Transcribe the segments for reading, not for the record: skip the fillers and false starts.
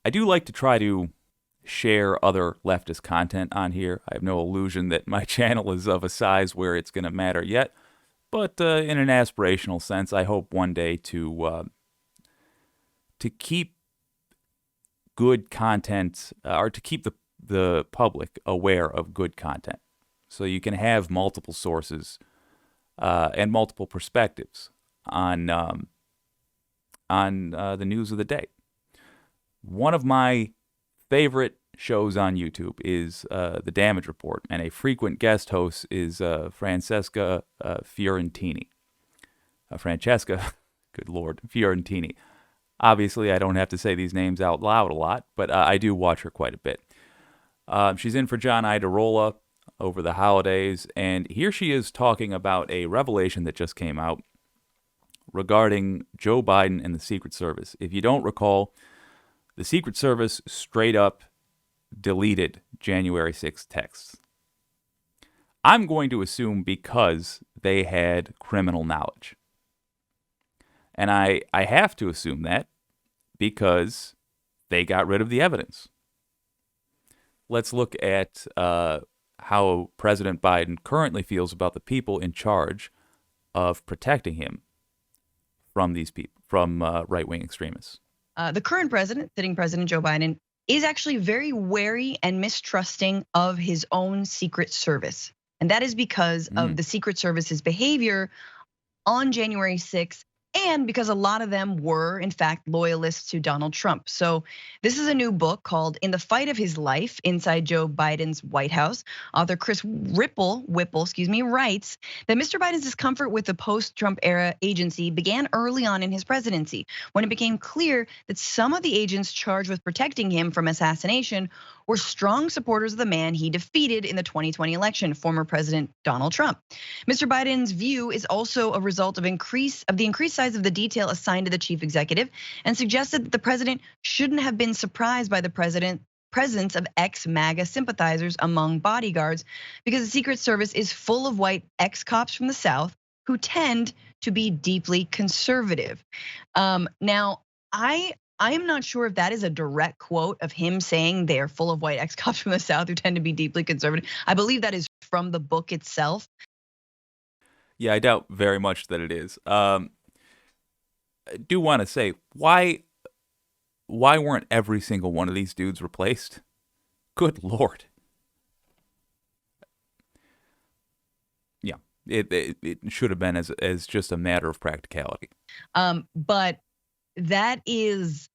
I do like to try to share other leftist content on here. I have no illusion that my channel is of a size where it's going to matter yet, but in an aspirational sense, I hope one day to keep good content or to keep the public aware of good content, so you can have multiple sources and multiple perspectives on the news of the day. One of my favorite shows on YouTube is The Damage Report, and a frequent guest host is Francesca Fiorentini. Francesca, good lord, Fiorentini. Obviously, I don't have to say these names out loud a lot, but I do watch her quite a bit. She's in for John Iadarola over the holidays, and here she is talking about a revelation that just came out regarding Joe Biden and the Secret Service. If you don't recall, the Secret Service straight up deleted January 6th texts. I'm going to assume because they had criminal knowledge. And I have to assume that because they got rid of the evidence. Let's look at how President Biden currently feels about the people in charge of protecting him from these people, from right-wing extremists. The current president, sitting President Joe Biden, is actually very wary and mistrusting of his own Secret Service. And that is because of the Secret Service's behavior on January 6th, and because a lot of them were, in fact, loyalists to Donald Trump. So this is a new book called In the Fight of His Life, Inside Joe Biden's White House. Author Chris Whipple, writes that Mr. Biden's discomfort with the post-Trump era agency began early on in his presidency, when it became clear that some of the agents charged with protecting him from assassination were strong supporters of the man he defeated in the 2020 election, former President Donald Trump. Mr. Biden's view is also a result of the increased size of the detail assigned to the chief executive, and suggested that the president shouldn't have been surprised by the presence of ex-MAGA sympathizers among bodyguards, because the Secret Service is full of white ex-cops from the South who tend to be deeply conservative. Now, I am not sure if that is a direct quote of him saying they're full of white ex-cops from the South who tend to be deeply conservative. I believe that is from the book itself. Yeah, I doubt very much that it is. I do want to say, why weren't every single one of these dudes replaced? Good Lord. Yeah, it should have been as just a matter of practicality. But that to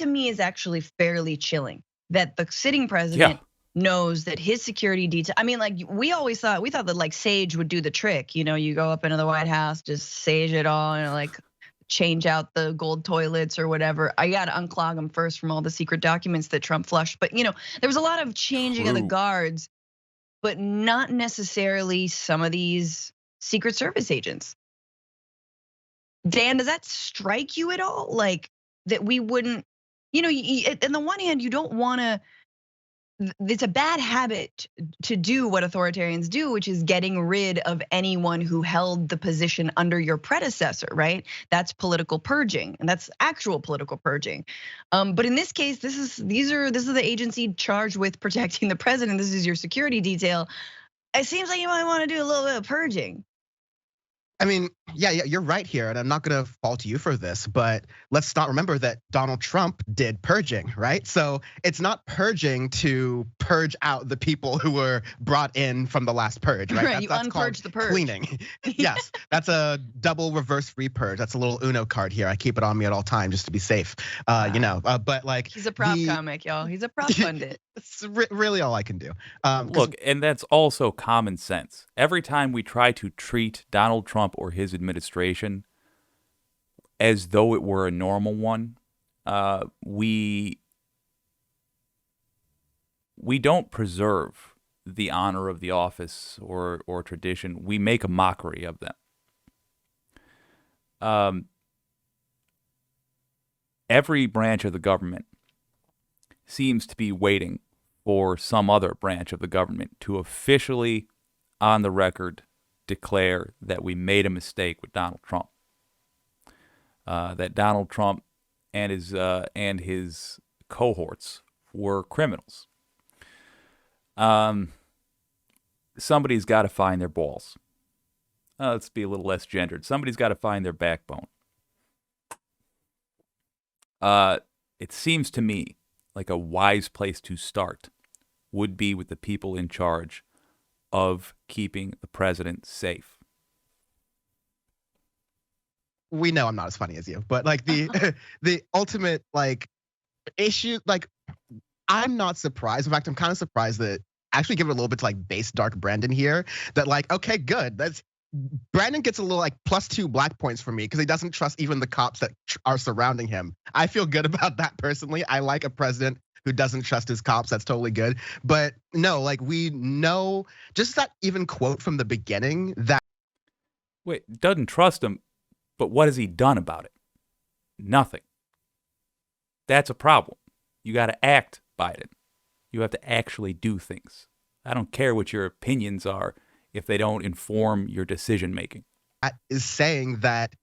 me is actually fairly chilling, that the sitting president knows that his security detail. I mean, like we thought that like Sage would do the trick. You know, you go up into the White House, just sage it all, and like change out the gold toilets or whatever. I got to unclog them first from all the secret documents that Trump flushed. But there was a lot of changing of the guards, but not necessarily some of these Secret Service agents. Dan, does that strike you at all? Like that we wouldn't, on the one hand, you don't want to, it's a bad habit to do what authoritarians do, which is getting rid of anyone who held the position under your predecessor, right? That's political purging, and that's actual political purging. But in this case, this is the agency charged with protecting the president. This is your security detail. It seems like you might want to do a little bit of purging. I mean, yeah, you're right here, and I'm not gonna fault you for this, but let's not remember that Donald Trump did purging, right? So it's not purging to purge out the people who were brought in from the last purge, right? Right, you unpurge the purge. Cleaning. Yes, that's a double reverse repurge. That's a little Uno card here. I keep it on me at all times just to be safe, but like he's a prop comic, y'all. He's a prop pundit. It's really all I can do. Look, and that's also common sense. Every time we try to treat Donald Trump or his administration as though it were a normal one, we don't preserve the honor of the office or tradition. We make a mockery of them. Every branch of the government seems to be waiting for some other branch of the government to officially, on the record, declare that we made a mistake with Donald Trump. That Donald Trump and his cohorts were criminals. Somebody's got to find their balls. Let's be a little less gendered. Somebody's got to find their backbone. It seems to me like a wise place to start would be with the people in charge of keeping the president safe. We know I'm not as funny as you, but like the ultimate like issue, like I'm not surprised. In fact, I'm kind of surprised that actually give it a little bit to like base dark Brandon here. That like, okay, good. Brandon gets a little like +2 black points for me because he doesn't trust even the cops that are surrounding him. I feel good about that personally. I like a president who doesn't trust his cops. That's totally good. But no, like we know just that even quote from the beginning that. Wait, doesn't trust him, but what has he done about it? Nothing. That's a problem. You got to act, Biden. You have to actually do things. I don't care what your opinions are if they don't inform your decision making. Is saying that,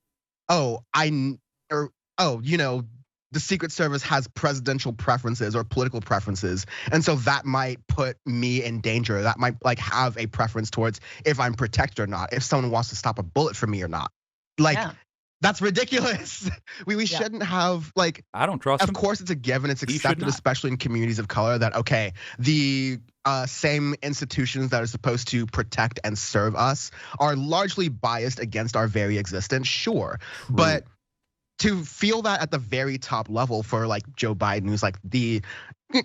the Secret Service has presidential preferences or political preferences. And so that might put me in danger. That might like have a preference towards if I'm protected or not, if someone wants to stop a bullet for me or not. Like, that's ridiculous. We shouldn't have like. I don't trust him. Of course, it's a given. It's accepted, especially in communities of color, that okay, the same institutions that are supposed to protect and serve us are largely biased against our very existence. Sure, but to feel that at the very top level for like Joe Biden, who's like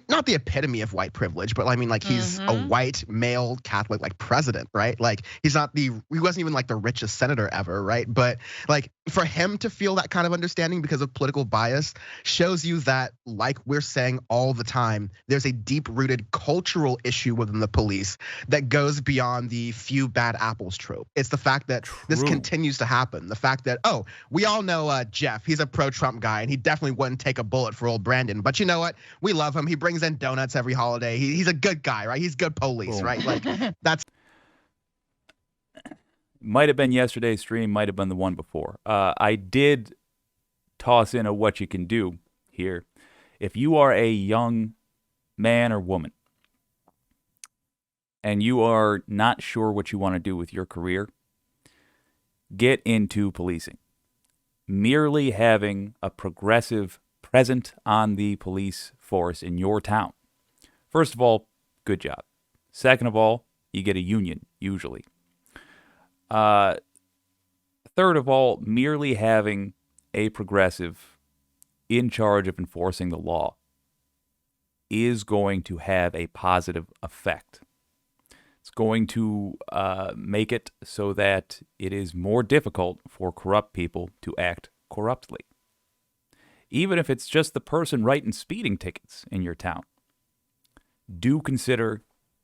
not the epitome of white privilege, but I mean like he's a white male Catholic like president, right? Like he wasn't even like the richest senator ever, right? But like for him to feel that kind of understanding because of political bias shows you that, like we're saying all the time, there's a deep-rooted cultural issue within the police that goes beyond the few bad apples trope. It's the fact that this continues to happen. The fact that, we all know Jeff, he's a pro-Trump guy and he definitely wouldn't take a bullet for old Brandon. But you know what? We love him. He brings in donuts every holiday. He's a good guy, right? He's good police, right? Like that's. Might have been yesterday's stream, might have been the one before. I did toss in a what you can do here. If you are a young man or woman and you are not sure what you want to do with your career, get into policing. Merely having a progressive present on the police force in your town. First of all, good job. Second of all, you get a union, usually. Third of all, merely having a progressive in charge of enforcing the law is going to have a positive effect. It's going to make it so that it is more difficult for corrupt people to act corruptly. Even if it's just the person writing speeding tickets in your town. Do consider,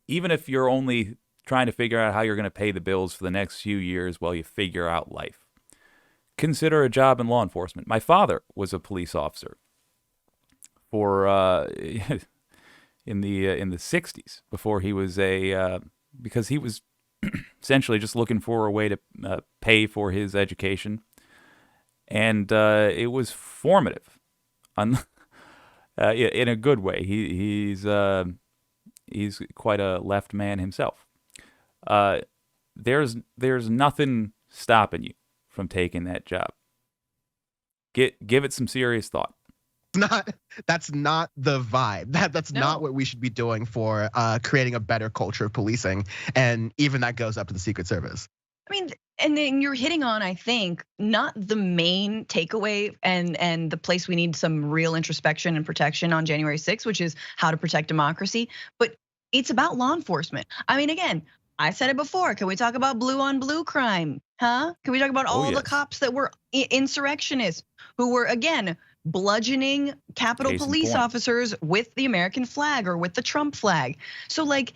even if you're only trying to figure out how you're going to pay the bills for the next few years while you figure out life, consider a job in law enforcement. My father was a police officer for in the 60s before he was because he was essentially just looking for a way to pay for his education. And it was formative, in a good way. He's quite a left man himself. There's nothing stopping you from taking that job. Give it some serious thought. That's not the vibe. That's not what we should be doing for creating a better culture of policing, and even that goes up to the Secret Service. I mean, and then you're hitting on, I think, not the main takeaway and the place we need some real introspection and protection on January 6th, which is how to protect democracy, but it's about law enforcement. I mean, again, I said it before. Can we talk about blue on blue crime? Huh? Can we talk about all the cops that were insurrectionists who were, again, bludgeoning Capitol Police officers with the American flag or with the Trump flag? So like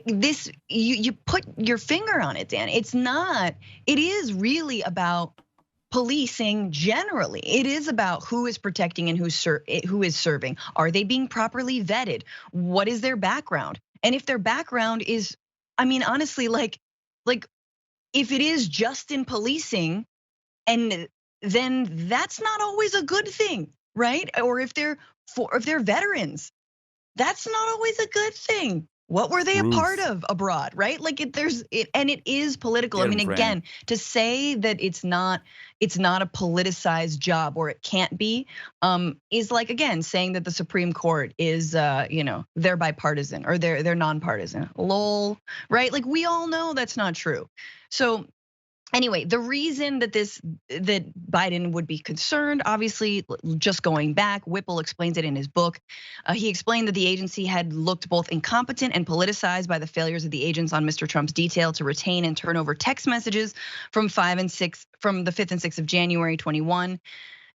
this, you put your finger on it, Dan. It is really about policing generally. It is about who is protecting and who is serving. Are they being properly vetted? What is their background? And if their background is, I mean, honestly, like if it is just in policing, and then that's not always a good thing, right? Or if they're veterans, that's not always a good thing. What were they a part of abroad, right? Like and it is political. I mean, again, to say that it's not a politicized job, or it can't be, is like, again, saying that the Supreme Court is, they're bipartisan or they're nonpartisan. Lol, right? Like, we all know that's not true. So anyway, the reason that Biden would be concerned, obviously, just going back, Whipple explains it in his book. He explained that the agency had looked both incompetent and politicized by the failures of the agents on Mr. Trump's detail to retain and turn over text messages from the 5th and 6th of January 21,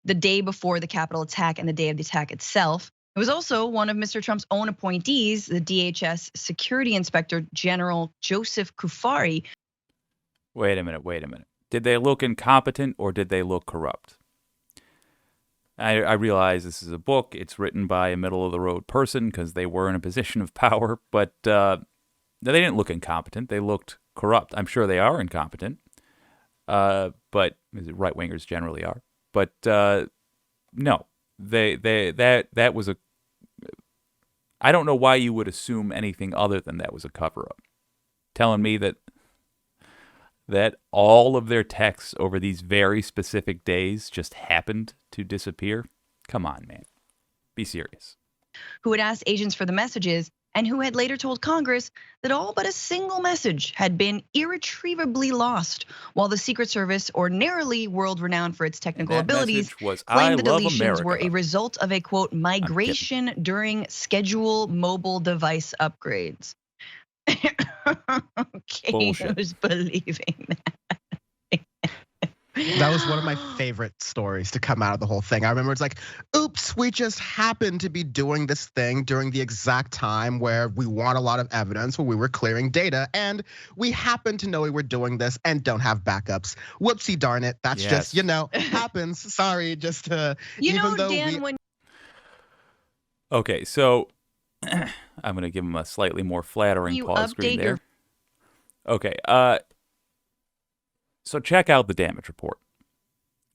the day before the Capitol attack and the day of the attack itself. It was also one of Mr. Trump's own appointees, the DHS Security Inspector General Joseph Cuffari. Wait a minute. Did they look incompetent or did they look corrupt? I realize this is a book. It's written by a middle-of-the-road person because they were in a position of power, but they didn't look incompetent. They looked corrupt. I'm sure they are incompetent, but right-wingers generally are. But no, that was a. I don't know why you would assume anything other than that was a cover-up. Telling me that all of their texts over these very specific days just happened to disappear? Come on, man. Be serious. Who had asked agents for the messages and who had later told Congress that all but a single message had been irretrievably lost, while the Secret Service, ordinarily world-renowned for its technical abilities, claimed the deletions were a result of a, quote, migration during scheduled mobile device upgrades. Okay, who's believing that? That was one of my favorite stories to come out of the whole thing. I remember it's like, oops, we just happened to be doing this thing during the exact time where we want a lot of evidence, where we were clearing data, and we happen to know we were doing this and don't have backups. Whoopsie darn it. That's just, happens. Sorry, just Dan, Okay, so I'm gonna give him a slightly more flattering pause screen there. Okay, so check out the damage report,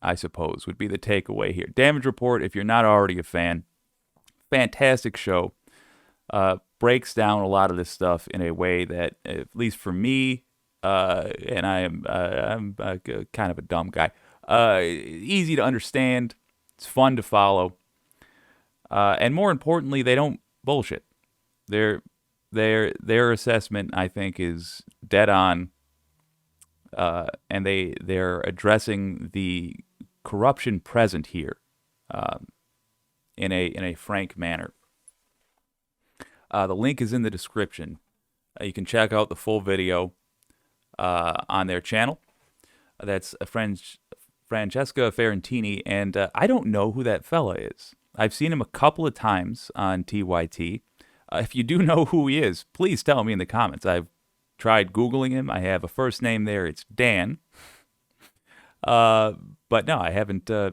I suppose, would be the takeaway here. Damage report, if you're not already a fan, fantastic show. Breaks down a lot of this stuff in a way that, at least for me, and I'm kind of a dumb guy, easy to understand. It's fun to follow, and more importantly, they don't bullshit. Their assessment, I think, is dead on, and they're addressing the corruption present here in a frank manner. The link is in the description. You can check out the full video on their channel. That's Francesca Ferrantini, and I don't know who that fella is. I've seen him a couple of times on TYT. If you do know who he is, please tell me in the comments. I've tried Googling him. I have a first name there. It's Dan. But no, I haven't. I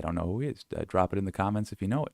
don't know who he is. Drop it in the comments if you know it.